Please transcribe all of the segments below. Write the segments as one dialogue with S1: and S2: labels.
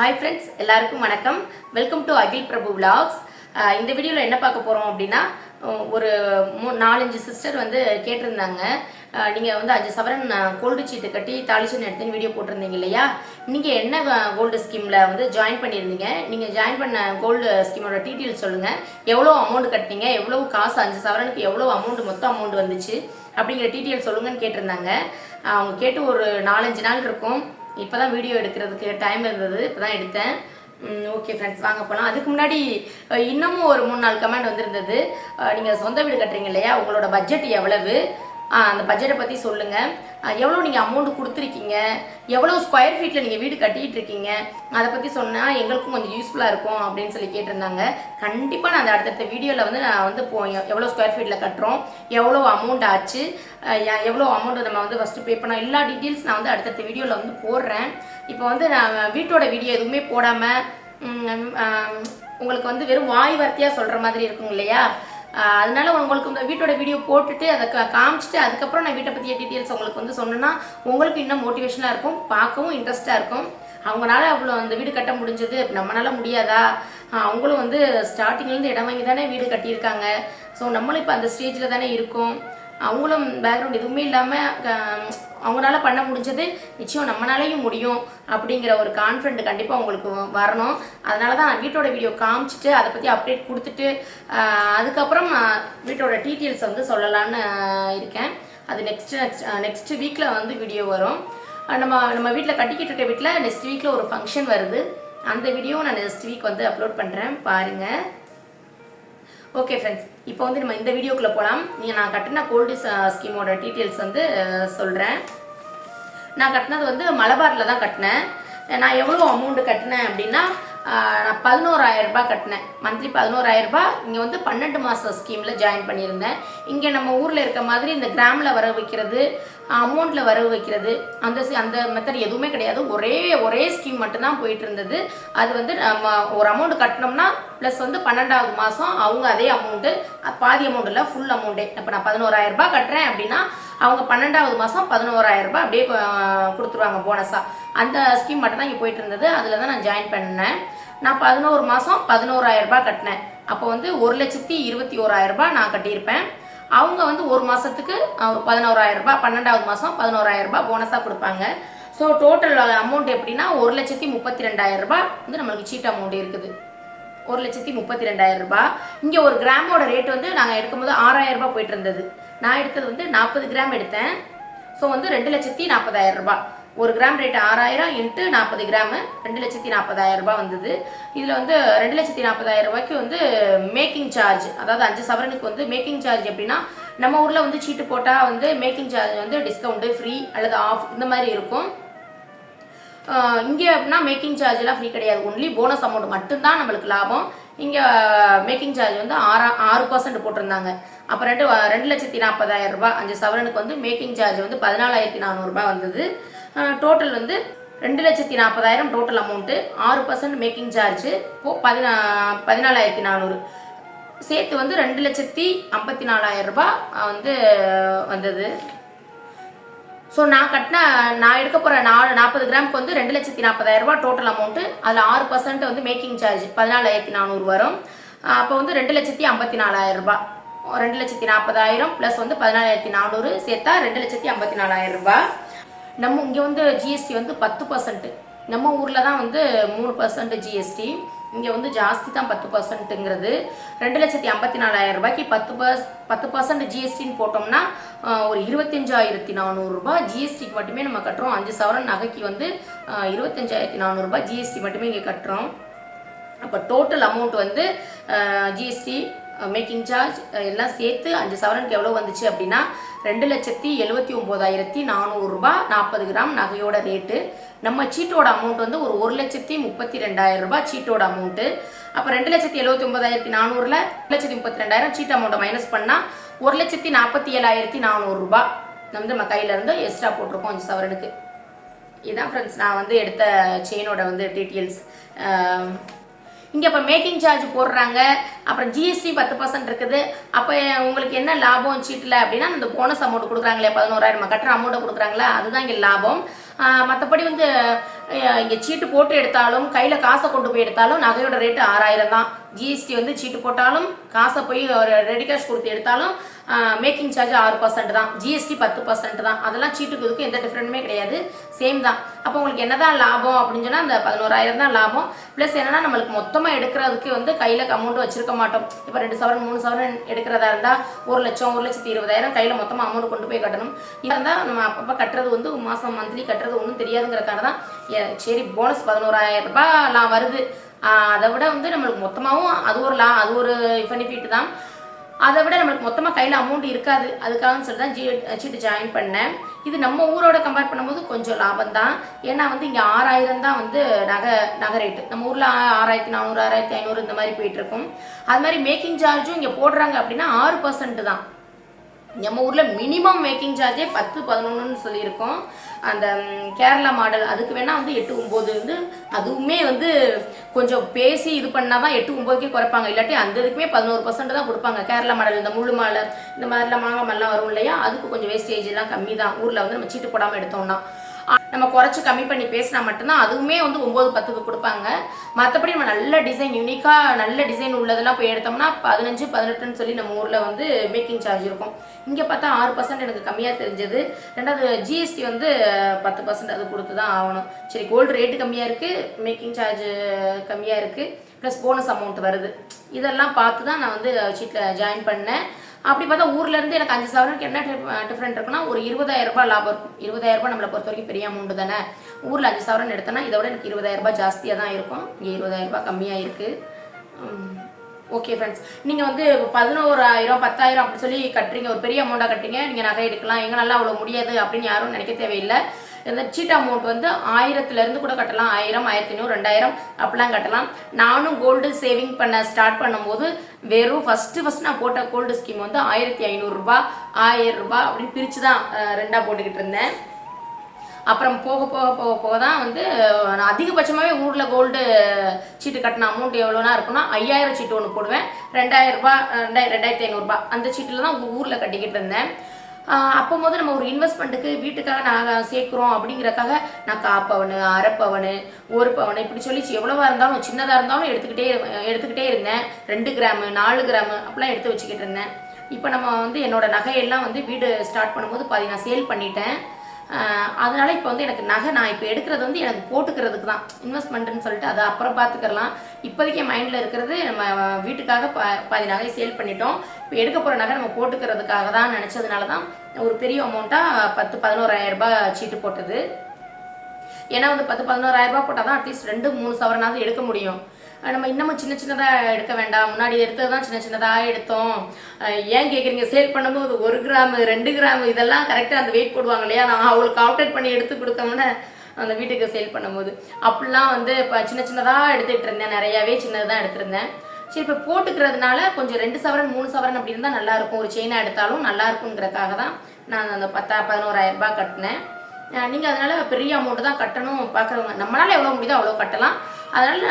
S1: Hi friends, எல்லாருக்கும் வணக்கம். Welcome to Akhil Prabhu vlogs. இந்த வீடியோவில் என்ன பார்க்க போகிறோம் அப்படின்னா ஒரு 4-5 சிஸ்டர் வந்து கேட்டிருந்தாங்க. நீங்கள் வந்து 5 சவரன் கோல்டு சீட்டு கட்டி தாலிச்சன் எடுத்துன்னு வீடியோ போட்டிருந்தீங்க இல்லையா? நீங்கள் என்ன கோல்டு ஸ்கீமில் வந்து ஜாயின் பண்ணியிருந்தீங்க? நீங்கள் ஜாயின் பண்ண கோல்டு ஸ்கீமோட டீட்டெயில்ஸ் சொல்லுங்கள். எவ்வளோ அமௌண்ட் கட்டினீங்க, எவ்வளோ காசு 5 சவரனுக்கு எவ்வளோ அமௌண்ட் மொத்தம் அமௌண்ட் வந்துச்சு அப்படிங்கிற டீட்டெயில்ஸ் சொல்லுங்கன்னு கேட்டிருந்தாங்க. அவங்க கேட்டு ஒரு 4-5 நாள் இருக்கும். இப்போ தான் வீடியோ எடுக்கிறதுக்கு டைம் இருந்தது, இப்போ தான் எடுத்தேன். ஓகே ஃப்ரெண்ட்ஸ், வாங்க போகலாம். அதுக்கு முன்னாடி இன்னமும் ஒரு 3-4 கமெண்ட் வந்திருந்தது. நீங்கள் சொந்த வீடு கட்டுறீங்க இல்லையா, உங்களோட பட்ஜெட் எவ்வளவு, அந்த பட்ஜெட்டை பற்றி சொல்லுங்கள். எவ்வளோ நீங்கள் அமௌண்ட் கொடுத்துருக்கீங்க, எவ்வளோ ஸ்கொயர் ஃபீட்டில் நீங்கள் வீடு கட்டிகிட்டு இருக்கீங்க, அதை பற்றி சொன்னால் எங்களுக்கும் கொஞ்சம் யூஸ்ஃபுல்லாக இருக்கும் அப்படின்னு சொல்லி கேட்டிருந்தாங்க. கண்டிப்பாக நான் அந்த அடுத்தடுத்த வீடியோவில் வந்து நான் வந்து எவ்வளோ ஸ்கொயர் ஃபீட்டில் கட்டுறோம், எவ்வளோ அமௌண்ட் ஆச்சு, எவ்வளோ அமௌண்ட் நம்ம வந்து ஃபஸ்ட்டு பே பண்ணோம், எல்லா டீட்டெயில்ஸ் நான் வந்து அடுத்தடுத்த வீடியோவில் வந்து போடுறேன். இப்போ வந்து நான் வீட்டோட வீடியோ எதுவுமே போடாமல் உங்களுக்கு வந்து வெறும் வாய் வார்த்தையாக சொல்கிற மாதிரி இருக்கும் இல்லையா? அதனால உங்களுக்கு இந்த வீட்டோட வீடியோ போட்டுட்டு அதை காமிச்சிட்டு அதுக்கப்புறம் நான் வீட்டை பற்றிய டீட்டெயில்ஸ் உங்களுக்கு வந்து சொன்னேன்னா உங்களுக்கு இன்னும் மோட்டிவேஷனாக இருக்கும், பார்க்கவும் இன்ட்ரெஸ்ட்டாக இருக்கும். அவங்களால அவ்வளோ அந்த வீடு கட்ட முடிஞ்சது, நம்மளால முடியாதா? அவங்களும் வந்து ஸ்டார்டிங்லேருந்து இடம் வாங்கி தானே வீடு கட்டியிருக்காங்க. ஸோ நம்மளும் இப்போ அந்த ஸ்டேஜில் தானே இருக்கோம். அவங்களும் பேக்ரவுண்ட் எதுவுமே இல்லாமல் அவங்களால பண்ண முடிஞ்சது, நிச்சயம் நம்மளாலையும் முடியும் அப்படிங்கிற ஒரு கான்ஃபிடென்ட் கண்டிப்பாக உங்களுக்கு வரணும். அதனால தான் நான் வீட்டோட வீடியோ காமிச்சிட்டு அதை பற்றி அப்டேட் கொடுத்துட்டு அதுக்கப்புறம் நான் வீட்டோட டீட்டெயில்ஸ் வந்து சொல்லலான்னு இருக்கேன். அது நெக்ஸ்ட் வீக்கில் வந்து வீடியோ வரும். நம்ம வீட்டில் கட்டிக்கிட்டு இருக்க வீட்டில் நெக்ஸ்ட் வீக்கில் ஒரு ஃபங்க்ஷன் வருது. அந்த வீடியோ நான் நெக்ஸ்ட் வீக் வந்து அப்லோட் பண்ணுறேன், பாருங்கள். ஓகே ஃப்ரெண்ட்ஸ், இப்போ வந்து நம்ம இந்த வீடியோக்குள்ளே போகலாம். நான் கட்டின கோல்டு ஸ்கீமோட டீட்டெயில்ஸ் வந்து சொல்கிறேன். நான் கட்டினது வந்து மலபாரில் தான் கட்டினேன். நான் எவ்வளோ அமௌண்ட்டு கட்டினேன் அப்படின்னா நான் 11,000 ரூபாய் கட்டினேன். மந்த்லி 11,000 ரூபாய். இங்கே வந்து 12 மாதம் ஸ்கீமில் ஜாயின் பண்ணியிருந்தேன். இங்கே நம்ம ஊரில் இருக்க மாதிரி இந்த கிராமில் வர வைக்கிறது, அமௌண்ட்டில் வரவு வைக்கிறது, அந்த மெத்தட் எதுவுமே கிடையாது. ஒரே ஸ்கீம் மட்டும்தான் போயிட்டு இருந்தது. அது வந்து நம்ம ஒரு அமௌண்ட் கட்டினோம்னா ப்ளஸ் வந்து 12வது மாதம் அவங்க அதே அமௌண்ட்டு, பாதி அமௌண்ட் இல்லை, ஃபுல் அமௌண்ட்டே. இப்போ நான் 11,000 ரூபாய் கட்டுறேன் அப்படின்னா அவங்க 12வது மாதம் 11,000 ரூபாய் அப்படியே கொடுத்துருவாங்க போனஸாக. அந்த ஸ்கீம் மட்டும் தான் இங்கே போயிட்டு இருந்தது. அதில் தான் நான் ஜாயின் பண்ணேன். நான் 11 மாதம் 11,000 ரூபாய் கட்டினேன். அப்போ வந்து 1,21,000 ரூபாய் நான் கட்டியிருப்பேன். அவங்க வந்து ஒரு மாதத்துக்கு 11,000 ரூபாய், 12வது மாதம் 11,000 ரூபாய் போனஸாக கொடுப்பாங்க. ஸோ டோட்டல் அமௌண்ட் எப்படின்னா 1,32,000 ரூபாய் வந்து நம்மளுக்கு சீட் அமௌண்ட் இருக்குது. 1,32,000 ரூபாய். இங்கே ஒரு கிராமோட ரேட் வந்து நாங்கள் எடுக்கும்போது 6,000 ரூபாய் போயிட்டு இருந்தது. நான் எடுத்தது வந்து 40 கிராம் எடுத்தேன். ஸோ வந்து 2,40,000 ரூபாய். ஒரு கிராம் ரேட் 6,000 இன்ட்டு 40 கிராமு 2,40,000 ரூபாய் வந்தது. இதில் வந்து 2,40,000 ரூபாய்க்கு வந்து மேக்கிங் சார்ஜ், அதாவது 5 சவரனுக்கு வந்து மேக்கிங் சார்ஜ் எப்படின்னா நம்ம ஊரில் வந்து சீட்டு போட்டால் வந்து மேக்கிங் சார்ஜ் வந்து டிஸ்கவுண்ட்டு, ஃப்ரீ அல்லது ஆஃப் இந்த மாதிரி இருக்கும். இங்கே அப்படின்னா மேக்கிங் சார்ஜெலாம் ஃப்ரீ கிடையாது, ஒன்லி போனஸ் அமௌண்ட் மட்டும்தான் நம்மளுக்கு லாபம். இங்கே மேக்கிங் சார்ஜ் வந்து 6% போட்டிருந்தாங்க. அப்போ 2,40,000 ரூபாய் 5 சவரனுக்கு வந்து மேக்கிங் சார்ஜ் வந்து 14,400 ரூபாய் வந்தது. டோட்டல் வந்து 2,40,000 டோட்டல் அமௌண்ட்டு, 6% மேக்கிங் சார்ஜு 14,400 சேர்த்து வந்து 2,54,000 ரூபாய் வந்து வந்தது. ஸோ நான் எடுக்க போகிற 40 கிராமுக்கு வந்து 2,40,000 ரூபாய் டோட்டல் அமௌண்ட்டு. அதில் 6% வந்து மேக்கிங் சார்ஜ் 14,400 வரும். அப்போ வந்து 2,54,000 ரூபாய். 2,40,000 ப்ளஸ் வந்து 14,400 சேர்த்தா 2,54,000 ரூபாய். நம்ம இங்கே வந்து ஜிஎஸ்டி வந்து 10%. நம்ம ஊரில் தான் வந்து 3% ஜிஎஸ்டி, இங்கே வந்து ஜாஸ்தி தான் 10%ங்கிறது. 2,54,000 ரூபாய்க்கு 10% ஜிஎஸ்டின்னு போட்டோம்னா ஒரு 25,400 ரூபாய் ஜிஎஸ்டிக்கு மட்டுமே நம்ம கட்டுறோம். 5 சவரன் நகைக்கு வந்து 25,400 ரூபாய் ஜிஎஸ்டி மட்டுமே இங்கே கட்டுறோம். அப்போ டோட்டல் அமௌண்ட் வந்து ஜிஎஸ்டி, மேக்கிங் சார்ஜ் எல்லாம் சேர்த்து 5 சவரனுக்கு எவ்வளோ வந்துச்சு அப்படின்னா 2,79,400 ரூபாய் 40 கிராம் நகையோட ரேட்டு. நம்ம சீட்டோட அமௌண்ட் வந்து ஒரு 1,32,000 ரூபாய் சீட்டோட அமௌண்ட்டு. அப்போ 2,79,400ல் 1,32,000 சீட் அமௌண்ட்டை மைனஸ் பண்ணால் 1,47,400 ரூபாய் நம்ம கையிலேருந்து எக்ஸ்ட்ரா போட்டிருக்கோம் 5 சவரனுக்கு. இதுதான் ஃப்ரெண்ட்ஸ் நான் வந்து எடுத்த செயினோட வந்து டீட்டெயில்ஸ். இங்கே இப்போ மேக்கிங் சார்ஜ் போடுறாங்க, அப்புறம் ஜிஎஸ்டி 10% இருக்குது. அப்போ உங்களுக்கு என்ன லாபம் சீட்டில் அப்படின்னா இந்த போனஸ் அமௌண்ட் கொடுக்குறாங்களே 11,000 நம்ம கட்டுற அமௌண்ட்டை கொடுக்குறாங்களா, அதுதான் இங்கே லாபம். மற்றபடி வந்து இங்கே சீட்டு போட்டு எடுத்தாலும் கையில் காசை கொண்டு போய் எடுத்தாலும் நகையோட ரேட்டு 6000 தான். ஜிஎஸ்டி வந்து சீட்டு போட்டாலும் காசை போய் ஒரு ரெடி கேஷ் கொடுத்து எடுத்தாலும் மேக்கிங் சார்ஜ் 6% தான், ஜிஎஸ்டி 10% தான். அதெல்லாம் சீட்டுக்கு இதுக்கு எந்த டிஃப்ரெண்ட்டுமே கிடையாது, சேம் தான். அப்போ உங்களுக்கு என்னதான் லாபம் அப்படின்னு சொன்னால் அந்த 11000 தான் லாபம். ப்ளஸ் என்னன்னா நம்மளுக்கு மொத்தமாக எடுக்கிறதுக்கு வந்து கையில் அமௌண்ட் வச்சிருக்க மாட்டோம். இப்போ 2 சவரன் 3 சவரன் எடுக்கிறதா இருந்தால் 1,20,000 கையில் மொத்தமாக அமௌண்ட் கொண்டு போய் கட்டணும். இருந்தால் நம்ம அப்பப்போ கட்டுறது வந்து மாதம் மந்த்லி கட்டுறது ஒன்றும் தெரியாதுங்கிறக்காக தான் சரி போனஸ் 11,000 ரூபாய் வருது, அதை விட வந்து நம்மளுக்கு மொத்தமாகவும் அது ஒரு பெனிஃபிட் தான். அதை விட நம்மளுக்கு மொத்தமாக கையில் அமௌண்ட் இருக்காது, அதுக்காகன்னு சொல்லி தான் சீட்டு ஜாயின் பண்ணேன். இது நம்ம ஊரோட கம்பேர் பண்ணும்போது கொஞ்சம் லாபம் தான். ஏன்னா வந்து இங்கே 6000 தான் வந்து நகை ரேட்டு. நம்ம ஊரில் 6400 6500 இந்த மாதிரி போயிட்டு இருக்கும். அது மாதிரி மேக்கிங் சார்ஜும் இங்கே போடுறாங்க அப்படின்னா 6% தான். நம்ம ஊரில் மினிமம் மேக்கிங் சார்ஜே 10-11ன்னு சொல்லியிருக்கோம். அந்த கேரளா மாடல் அதுக்கு வேணால் வந்து 8-9 வந்து அதுவுமே வந்து கொஞ்சம் பேசி இது பண்ணால் தான் 8-9க்கே குறைப்பாங்க. இல்லாட்டி அந்த இதுக்குமே 11% தான் கொடுப்பாங்க. கேரளா மாடல் இந்த முள்ளு மாலை இந்த மாதிரிலாம் மாங்காய் மாதிரிலாம் வரும் இல்லையா, அதுக்கு கொஞ்சம் வேஸ்டேஜ் எல்லாம் கம்மி தான். ஊரில் வந்து நம்ம சீட்டு போடாமல் எடுத்தோம்னா நம்ம குறைச்சி கம்மி பண்ணி பேசினா மட்டும்தான் அதுவுமே வந்து 9-10க்கு கொடுப்பாங்க. மற்றபடி நம்ம நல்ல டிசைன் யூனிக்காக நல்ல டிசைன் உள்ளதெல்லாம் போய் எடுத்தோம்னா 15-18ன்னு சொல்லி நம்ம ஊரில் வந்து மேக்கிங் சார்ஜ் இருக்கும். இங்கே பார்த்தா 6% எனக்கு கம்மியாக தெரிஞ்சது. ரெண்டாவது ஜிஎஸ்டி வந்து 10% அது கொடுத்து தான் ஆகணும். சரி கோல்டு ரேட்டு கம்மியாக இருக்குது, மேக்கிங் சார்ஜ் கம்மியாக இருக்குது, ப்ளஸ் போனஸ் அமௌண்ட் வருது. இதெல்லாம் பார்த்து தான் நான் வந்து சீட்டில் ஜாயின் பண்ணேன். அப்படி பார்த்தா ஊர்லேருந்து எனக்கு 5 சவரனுக்கு என்ன டிஃப்ரெண்ட் இருக்குன்னா ஒரு 20,000 ரூபாய் லாபம் இருக்கும். 20,000 ரூபாய் நம்மளை பொறுத்த வரைக்கும் பெரிய அமௌண்ட் தானே. ஊரில் 5 சவரன் எடுத்தேன்னா இதை விட எனக்கு 20,000 ரூபாய் ஜாஸ்தியாக தான் இருக்கும். இங்கே 20,000 ரூபாய் கம்மியாக இருக்குது. ஓகே ஃப்ரெண்ட்ஸ், நீங்கள் வந்து 11,000 10,000 அப்படி சொல்லி கட்டுறீங்க, ஒரு பெரிய அமௌண்ட்டாக கட்டுறீங்க, நீங்கள் நகை எடுக்கலாம், எங்களால் அவ்வளோ முடியாது அப்படின்னு யாரும் நினைக்க தேவையில்லை. இந்த சீட் அமௌண்ட் வந்து 1000லேருந்து கூட கட்டலாம், 1000 1500 2000 அப்படிலாம் கட்டலாம். நானும் கோல்டு சேவிங் பண்ண ஸ்டார்ட் பண்ணும்போது வெறும் ஃபஸ்ட்டு நான் போட்ட கோல்டு ஸ்கீம் வந்து 1500 ரூபாய் 1000 ரூபாய் அப்படின்னு பிரித்து தான் ரெண்டாக போட்டுக்கிட்டு இருந்தேன். அப்புறம் போக தான் வந்து நான் அதிகபட்சமாகவே ஊரில் கோல்டு சீட்டு கட்டின அமௌண்ட் எவ்வளோனா இருக்குன்னா 5000 சீட்டு ஒன்று போடுவேன், 2000 ரூபாய் 2500 ரூபாய் அந்த சீட்டில் தான் ஊரில் கட்டிக்கிட்டு இருந்தேன். அப்போ போது நம்ம ஒரு இன்வெஸ்ட்மெண்ட்டுக்கு வீட்டுக்காக நான் சேர்க்குறோம் அப்படிங்கிறக்காக நான் 1/4 பவுன் 1/2 பவுன் 1 பவுன் இப்படி சொல்லி எவ்வளோவா இருந்தாலும் சின்னதாக இருந்தாலும் எடுத்துக்கிட்டே இருந்தேன். 2 கிராம் 4 கிராம் அப்படிலாம் எடுத்து வச்சுக்கிட்டு இருந்தேன். இப்போ நம்ம வந்து என்னோட நகையெல்லாம் வந்து வீடு ஸ்டார்ட் பண்ணும்போது பாதி நான் சேல் பண்ணிட்டேன். அதனால இப்போ வந்து எனக்கு நகை நான் இப்போ எடுக்கிறது வந்து எனக்கு போட்டுக்கிறதுக்கு தான், இன்வெஸ்ட்மெண்ட்டுன்னு சொல்லிட்டு அதை அப்புறம் பார்த்துக்கலாம். இப்போதைக்கு என் மைண்டில் இருக்கிறது நம்ம வீட்டுக்காக பாதி நகையை சேல் பண்ணிட்டோம். இப்போ எடுக்க போகிற நகை நம்ம போட்டுக்கிறதுக்காக தான் நினச்சதுனால தான் ஒரு பெரிய அமௌண்ட்டாக 10-11,000 ரூபாய் சீட்டு போட்டது. ஏன்னா வந்து 10-11,000 ரூபாய் போட்டால் தான் அட்லீஸ்ட் 2-3 சவரனாவது எடுக்க முடியும். நம்ம இன்னமும் சின்னதாக எடுக்க வேண்டாம், முன்னாடி எடுத்தது தான் சின்னதாக எடுத்தோம். ஏன் கேட்குறீங்க, சேல் பண்ணும்போது 1 கிராம் 2 கிராம் இதெல்லாம் கரெக்டாக அந்த வெயிட் போடுவாங்க இல்லையா, நான் அவங்களுக்கு கால்குலேட் பண்ணி எடுத்து கொடுத்தோம்னா அந்த வீட்டுக்கு சேல் பண்ணும்போது அப்படிலாம் வந்து இப்போ சின்னதாக எடுத்துகிட்டு இருந்தேன், நிறையாவே சின்னது தான் எடுத்திருந்தேன். சரி இப்போ போட்டுக்கிறதுனால கொஞ்சம் 2 சவரன் 3 சவரன் அப்படி இருந்தால் நல்லாயிருக்கும், ஒரு செயினாக எடுத்தாலும் நல்லா இருக்குங்கிறக்காக தான் நான் அந்த 10-11,000 ரூபாய் கட்டினேன். நீங்கள் அதனால் பெரிய அமௌண்ட்டு தான் கட்டணும் பார்க்குறவங்க, நம்மளால் எவ்வளோ முடியுதோ அவ்வளோ கட்டலாம். அதனால்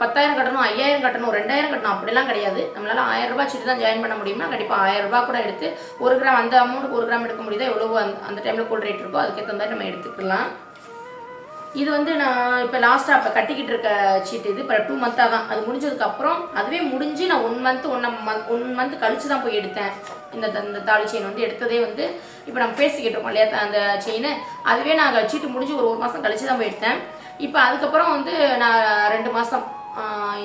S1: 10,000 கட்டணும் 5,000 கட்டணும் 2,000 கட்டணும் அப்படிலாம் கிடையாது. நம்மளால் 1000 ரூபாய் சீட்டு தான் ஜாயின் பண்ண முடியும்னா கண்டிப்பாக 1000 ரூபாய் கூட எடுத்து 1 கிராம் அந்த அமௌண்ட்டுக்கு 1 கிராம் எடுக்க முடியுதோ எவ்வளோ அந்த டைமில் கோல்டு ரேட் இருக்கோ அதுக்கேற்ற மாதிரி நம்ம எடுத்துக்கலாம். இது வந்து நான் இப்போ லாஸ்ட்டாக இப்போ கட்டிக்கிட்டு இருக்க சீட்டு இது இப்போ 2 மந்த்தாக தான் அது முடிஞ்சதுக்கப்புறம் அதுவே முடிஞ்சு நான் 1 மந்த் கழிச்சு தான் போய் எடுத்தேன். இந்த தாலி செயின் வந்து எடுத்ததே வந்து இப்போ நம்ம பேசிக்கிட்டு இருக்கோம் இல்லையா அந்த செயின், அதுவே நான் சீட்டு முடிஞ்சு ஒரு மாதம் கழிச்சு தான் போய் எடுத்தேன். இப்போ அதுக்கப்புறம் வந்து நான் 2 மாதம்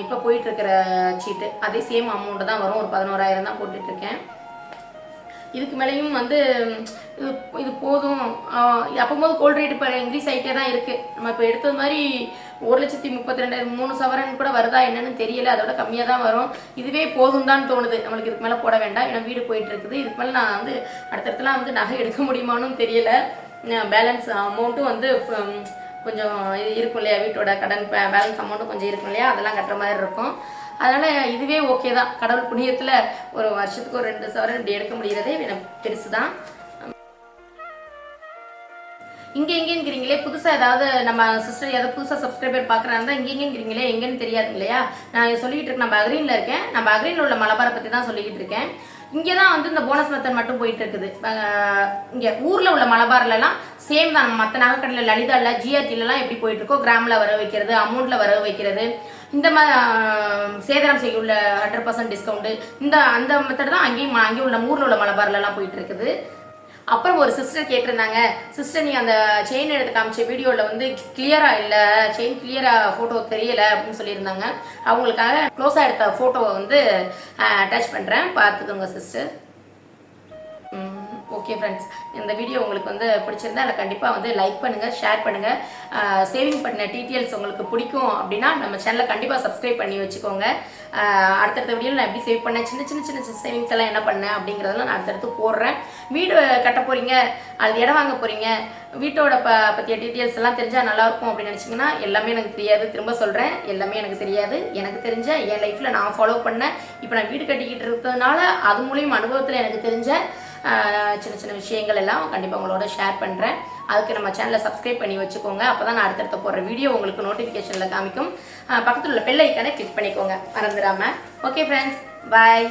S1: இப்போ போயிட்டுருக்கிற சீட்டு அதே சேம் அமௌண்ட்டு தான் வரும், ஒரு 11,000 தான் போட்டுட்ருக்கேன். இதுக்கு மேலேயும் வந்து இது போதும். அப்போது கோல்டு ரேட் இப்போ இன்க்ரீஸ் ஆகிட்டே தான் இருக்குது. நம்ம இப்போ எடுத்தது மாதிரி 1,32,000 3 சவரன் கூட வருதா என்னன்னு தெரியல, அதோட கம்மியாக தான் வரும். இதுவே போதும் தான் தோணுது, நம்மளுக்கு இதுக்கு மேலே போட வேண்டாம், ஏன்னா வீடு போயிட்டு இருக்குது. இதுக்கு மேலே நான் வந்து அடுத்தடுத்துலாம் வந்து நகை எடுக்க முடியுமான்னு தெரியல. பேலன்ஸ் அமௌண்ட்டும் வந்து கொஞ்சம் இது இருக்கும் இல்லையா, வீட்டோட கடன் பேலன்ஸ் அமௌண்ட்டும் கொஞ்சம் இருக்கும் இல்லையா, அதெல்லாம் கட்டுற மாதிரி இருக்கும். அதனால் இதுவே ஓகே தான். கடவுள் புண்ணியத்தில் ஒரு வருஷத்துக்கு ஒரு 2 சவரன் இப்படி எடுக்க முடிகிறதே எனக்கு பெருசு தான். எங்கேங்கிறீங்களே புதுசாக ஏதாவது நம்ம சிஸ்டர் ஏதாவது புதுசாக சப்ஸ்கிரைபர் பார்க்குறாங்க எங்கேங்கிறீங்களே எங்கேன்னு தெரியாது இல்லையா. நான் சொல்லிக்கிட்டு இருக்கேன், நம்ம அக்ரீனில் இருக்கேன். நம்ம அக்ரீனில் உள்ள மலபாரை பற்றி தான் சொல்லிக்கிட்டு இருக்கேன். இங்கே தான் வந்து இந்த போனஸ் மெத்தட் மட்டும் போயிட்டு இருக்குது. இங்கே ஊரில் உள்ள மலபார்லலாம் சேம் தான். மற்ற நகைக்கடையில் லலிதாவில் ஜிஆர்டிலலாம் எப்படி போயிட்டு இருக்கோ, கிராமில் வர வைக்கிறது, அமௌண்ட்டில் வர வைக்கிறது, இந்த மாதிரி சேதாரம் செய்ய உள்ள 100% டிஸ்கவுண்ட், அந்த மெத்தட் தான் அங்கேயும் உள்ள ஊரில் உள்ள மலபார்லலாம் போயிட்டு இருக்குது. அப்புறம் ஒரு சிஸ்டர் கேட்டிருந்தாங்க, சிஸ்டர் நீ அந்த செயின் எடுத்து காமிச்ச வீடியோவில் வந்து கிளியராக இல்லை, செயின் கிளியராக ஃபோட்டோ தெரியலை அப்படின்னு சொல்லியிருந்தாங்க. அவங்களுக்காக க்ளோஸாக எடுத்த ஃபோட்டோவை வந்து அட்டாச் பண்ணுறேன், பார்த்துக்கோங்க சிஸ்டர். ஓகே ஃப்ரெண்ட்ஸ், இந்த வீடியோ உங்களுக்கு வந்து பிடிச்சிருந்தா அதை கண்டிப்பாக வந்து லைக் பண்ணுங்கள், ஷேர் பண்ணுங்கள். சேவிங் பண்ண டீட்டெயில்ஸ் உங்களுக்கு பிடிக்கும் அப்படின்னா நம்ம சேனலை கண்டிப்பாக சப்ஸ்கிரைப் பண்ணி வச்சுக்கோங்க. அடுத்தடுத்த வீடியோவில் நான் எப்படி சேவ் பண்ணேன், சின்ன சேவிங்ஸ் எல்லாம் என்ன பண்ணேன் அப்படிங்கிறதெல்லாம் நான் அடுத்தடுத்து போடுறேன். வீடு கட்ட போகிறீங்க, அது இடம் வாங்க போகிறீங்க, வீட்டோட பற்றிய டீட்டெயில்ஸ் எல்லாம் தெரிஞ்சால் நல்லாயிருக்கும் அப்படின்னு நினச்சிங்கன்னா எல்லாமே எனக்கு தெரியாது. திரும்ப சொல்கிறேன், எல்லாமே எனக்கு தெரியாது. எனக்கு தெரிஞ்ச என் லைஃப்பில் நான் ஃபாலோ பண்ணேன், இப்போ நான் வீடு கட்டிக்கிட்டு இருக்கிறதுனால அது மூலியம் அனுபவத்தில் எனக்கு தெரிஞ்ச சின்ன விஷயங்கள் எல்லாம் கண்டிப்பாக உங்களோட ஷேர் பண்ணுறேன். அதுக்கு நம்ம சேனலை சப்ஸ்கிரைப் பண்ணி வச்சுக்கோங்க. அப்போ தான் நான் அடுத்தடுத்த போடுற வீடியோ உங்களுக்கு நோட்டிஃபிகேஷனில் காமிக்கும். பக்கத்தில் உள்ள பெல் ஐக்கானை கிளிக் பண்ணிக்கோங்க மறந்துடாமல். ஓகே ஃப்ரெண்ட்ஸ், பாய்.